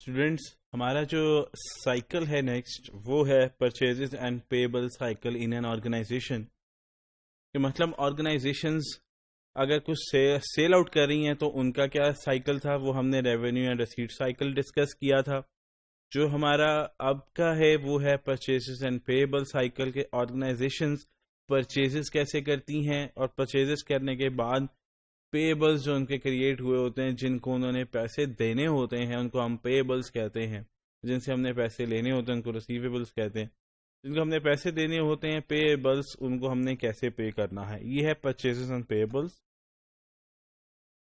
Students, ہمارا جو cycle ہے نیکسٹ وہ ہے purchases and payable cycle in an organization. کہ مطلب آرگنائزیشنز اگر کچھ سیل آؤٹ کر رہی ہیں تو ان کا کیا سائیکل تھا، وہ ہم نے revenue and receipt cycle discuss کیا تھا. جو ہمارا اب کا ہے وہ ہے پرچیزز اینڈ پیبل سائیکل کے آرگنائزیشنز پرچیزز کیسے کرتی ہیں، اور پرچیزز کرنے کے بعد پیبلز جو ان کے کریٹ ہوئے ہوتے ہیں، جن کو انہوں نے پیسے دینے ہوتے ہیں ان کو ہم پیبلز کہتے ہیں. جن سے ہم نے پیسے لینے ہوتے ہیں ان کو ریسیویبلز کہتے ہیں. جن کو ہم نے پیسے دینے ہوتے ہیں پیبلز، ان کو ہم نے کیسے پے کرنا ہے. یہ ہے purchases and payables.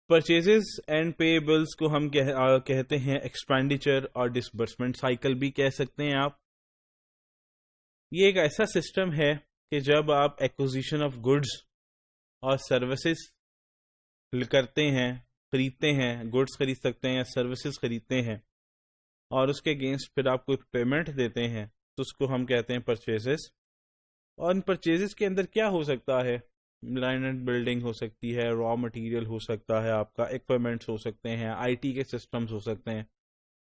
Purchases and payables کو ہم کہتے ہیں ایکسپینڈیچر اور ڈسبرسمنٹ سائیکل بھی کہہ سکتے ہیں آپ. یہ ایک ایسا سسٹم ہے کہ جب آپ ایکوزیشن آف گڈز اور سروسز کرتے ہیں، خریدتے ہیں، گڈز خرید سکتے ہیں یا سروسز خریدتے ہیں، اور اس کے اگینسٹ پھر آپ کو پیمنٹ دیتے ہیں، تو اس کو ہم کہتے ہیں پرچیزز. اور ان پرچیزز کے اندر کیا ہو سکتا ہے؟ لینڈ اینڈ بلڈنگ ہو سکتی ہے، را مٹیریل ہو سکتا ہے، آپ کا ایکوپمنٹس ہو سکتے ہیں، آئی ٹی کے سسٹمز ہو سکتے ہیں.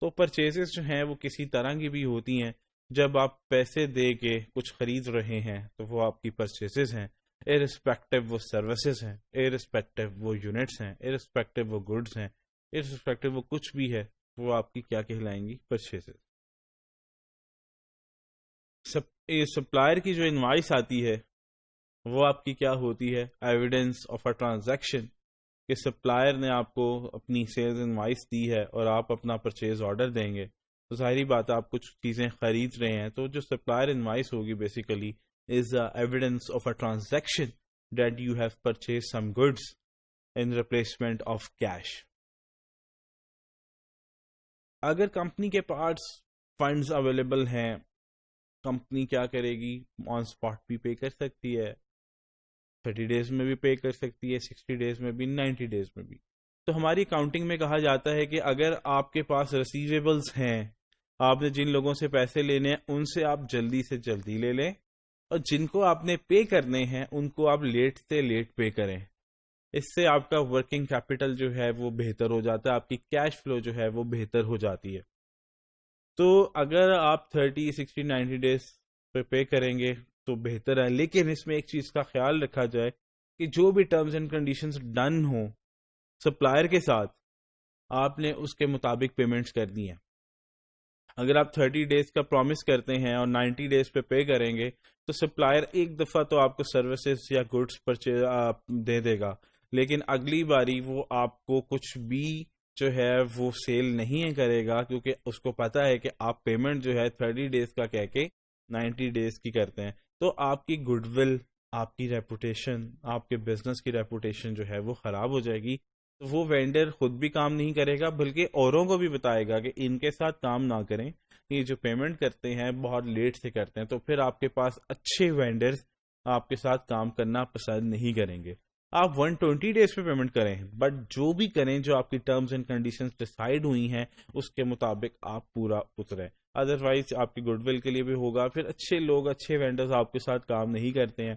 تو پرچیزز جو ہیں وہ کسی طرح کی بھی ہوتی ہیں. جب آپ پیسے دے کے کچھ خرید رہے ہیں تو وہ آپ کی پرچیزز ہیں، ارسپیکٹو وہ سروسز ہیں، ارسپیکٹو وہ یونٹس ہیں، ارسپیکٹو وہ گڈز ہیں، ارسپیکٹو وہ کچھ بھی ہے، وہ آپ کی کیا کہلائیں گی؟ پرچیزز. سپلائر کی جو انوائس آتی ہے وہ آپ کی کیا ہوتی ہے؟ Evidence of a transaction. کہ سپلائر نے آپ کو اپنی سیلز انوائس دی ہے اور آپ اپنا پرچیز آرڈر دیں گے، تو ظاہری بات ہے آپ کچھ چیزیں خرید رہے ہیں. تو جو سپلائر انوائس ہوگی basically is the evidence of a transaction that you have purchased some goods in replacement of cash. اگر کمپنی کے پاس فنڈز اویلیبل ہیں، کمپنی کیا کرے گی؟ آن سپاٹ بھی پے کر سکتی ہے، 30 ڈیز میں بھی پے کر سکتی ہے، 60 ڈیز میں بھی، 90 ڈیز میں بھی. تو ہماری اکاؤنٹنگ میں کہا جاتا ہے کہ اگر آپ کے پاس ریسیویبلز ہیں، آپ نے جن لوگوں سے پیسے لینے ہیں ان سے آپ جلدی سے جلدی لے لیں، اور جن کو آپ نے پے کرنے ہیں ان کو آپ لیٹ سے لیٹ پے کریں. اس سے آپ کا ورکنگ کیپٹل جو ہے وہ بہتر ہو جاتا ہے، آپ کی کیش فلو جو ہے وہ بہتر ہو جاتی ہے. تو اگر آپ 30 60 90 ڈیز پہ پے کریں گے تو بہتر ہے. لیکن اس میں ایک چیز کا خیال رکھا جائے کہ جو بھی ٹرمز اینڈ کنڈیشنز ڈن ہوں سپلائر کے ساتھ، آپ نے اس کے مطابق پیمنٹس کر دی ہیں. اگر آپ 30 ڈیز کا پرومس کرتے ہیں اور 90 ڈیز پہ پے کریں گے تو سپلائر ایک دفعہ تو آپ کو سروسز یا گڈس پرچیز دے دے گا، لیکن اگلی باری وہ آپ کو کچھ بھی جو ہے وہ سیل نہیں کرے گا، کیونکہ اس کو پتا ہے کہ آپ پیمنٹ جو ہے 30 ڈیز کا کہہ کے 90 ڈیز کی کرتے ہیں. تو آپ کی گڈ ول، آپ کی ریپوٹیشن، آپ کے بزنس کی ریپوٹیشن جو ہے وہ خراب ہو جائے گی. تو وہ وینڈر خود بھی کام نہیں کرے گا بلکہ اوروں کو بھی بتائے گا کہ ان کے ساتھ کام نہ کریں، یہ جو پیمنٹ کرتے ہیں بہت لیٹ سے کرتے ہیں. تو پھر آپ کے پاس اچھے وینڈرز آپ کے ساتھ کام کرنا پسند نہیں کریں گے. آپ 120 ڈیز پہ پیمنٹ کریں، بٹ جو بھی کریں جو آپ کی ٹرمز اینڈ کنڈیشنز ڈیسائیڈ ہوئی ہیں اس کے مطابق آپ پورا اتریں. ادروائز آپ کی گڈ ول کے لیے بھی ہوگا. پھر اچھے لوگ، اچھے وینڈرز آپ کے ساتھ کام نہیں کرتے ہیں.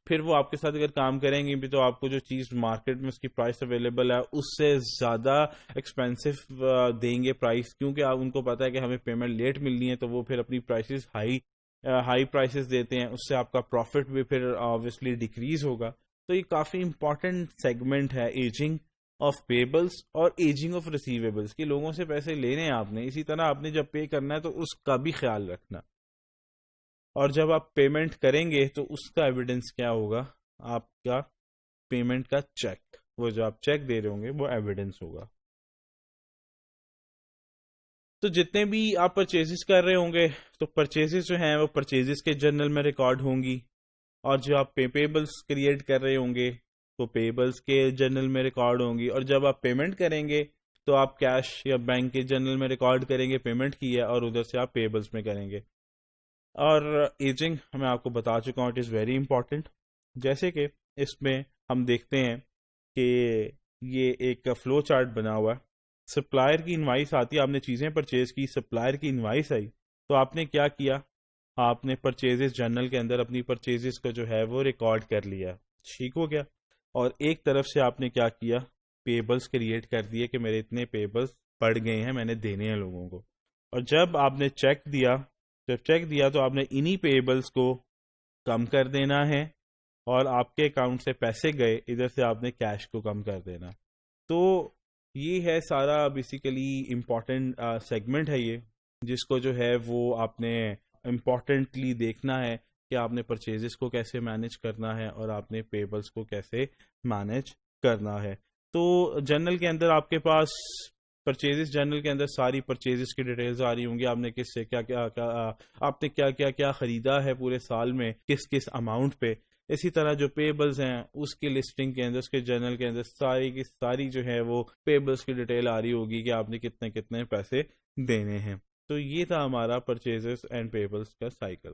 پھر وہ آپ کے ساتھ اگر کام کریں گے بھی تو آپ کو جو چیز مارکیٹ میں اس کی پرائس اویلیبل ہے اس سے زیادہ ایکسپینسو دیں گے پرائس، کیونکہ آپ ان کو پتا ہے کہ ہمیں پیمنٹ لیٹ ملنی ہے. تو وہ پھر اپنی پرائسز ہائی پرائسز دیتے ہیں، اس سے آپ کا پروفٹ بھی پھر آبویسلی ڈیکریز ہوگا. تو یہ کافی امپورٹنٹ سیگمنٹ ہے ایجنگ آف پیبلز اور ایجنگ آف ریسیویبلز، کہ لوگوں سے پیسے لینے ہیں آپ نے، اسی طرح آپ نے جب پے کرنا ہے تو اس کا بھی خیال رکھنا. اور جب آپ پیمنٹ کریں گے تو اس کا ایویڈنس کیا ہوگا؟ آپ کا پیمنٹ کا چیک، وہ جو آپ چیک دے رہے ہوں گے وہ ایویڈنس ہوگا. تو جتنے بھی آپ پرچیزز کر رہے ہوں گے تو پرچیزز جو ہیں وہ پرچیزز کے جرنل میں ریکارڈ ہوں گی، اور جو آپ پیبلز کریٹ کر رہے ہوں گے تو پیبلز کے جرنل میں ریکارڈ ہوں گی. اور جب آپ پیمنٹ کریں گے تو آپ کیش یا بینک کے جرنل میں ریکارڈ کریں گے پیمنٹ کی ہے، اور ادھر سے آپ پیبلز میں کریں گے. اور ایجنگ میں آپ کو بتا چکا ہوں، اٹ از ویری امپورٹنٹ. جیسے کہ اس میں ہم دیکھتے ہیں کہ یہ ایک فلو چارٹ بنا ہوا ہے. سپلائر کی انوائس آتی ہے، آپ نے چیزیں پرچیز کی، سپلائر کی انوائس آئی تو آپ نے کیا کیا؟ آپ نے پرچیزز جرنل کے اندر اپنی پرچیزز کو جو ہے وہ ریکارڈ کر لیا. ٹھیک ہو گیا. اور ایک طرف سے آپ نے کیا کیا؟ پیبلز کریٹ کر دیے کہ میرے اتنے پیبلز پڑ گئے ہیں، میں نے دینے ہیں لوگوں کو. اور جب آپ نے چیک دیا تو آپ نے انہی پیبلز کو کم کر دینا ہے، اور آپ کے اکاؤنٹ سے پیسے گئے، ادھر سے آپ نے کیش کو کم کر دینا. تو یہ ہے سارا بیسیکلی امپورٹنٹ سیگمنٹ ہے یہ، جس کو جو ہے وہ آپ نے امپورٹنٹلی دیکھنا ہے کہ آپ نے پرچیزز کو کیسے مینیج کرنا ہے اور آپ نے پیبلز کو کیسے مینیج کرنا ہے. تو جرنل کے اندر آپ کے پاس پرچیزز جرنل کے اندر ساری پرچیزز کی ڈیٹیلز آ رہی ہوں گی، آپ نے کس سے آپ نے کیا خریدا ہے پورے سال میں، کس اماؤنٹ پہ. اسی طرح جو پیبلز ہیں اس کی لسٹنگ کے اندر، اس کے جرنل کے اندر ساری کی ساری جو ہے وہ پیبلز کی ڈیٹیل آ رہی ہوگی کہ آپ نے کتنے پیسے دینے ہیں. تو یہ تھا ہمارا پرچیزز اینڈ پیبلز کا سائیکل.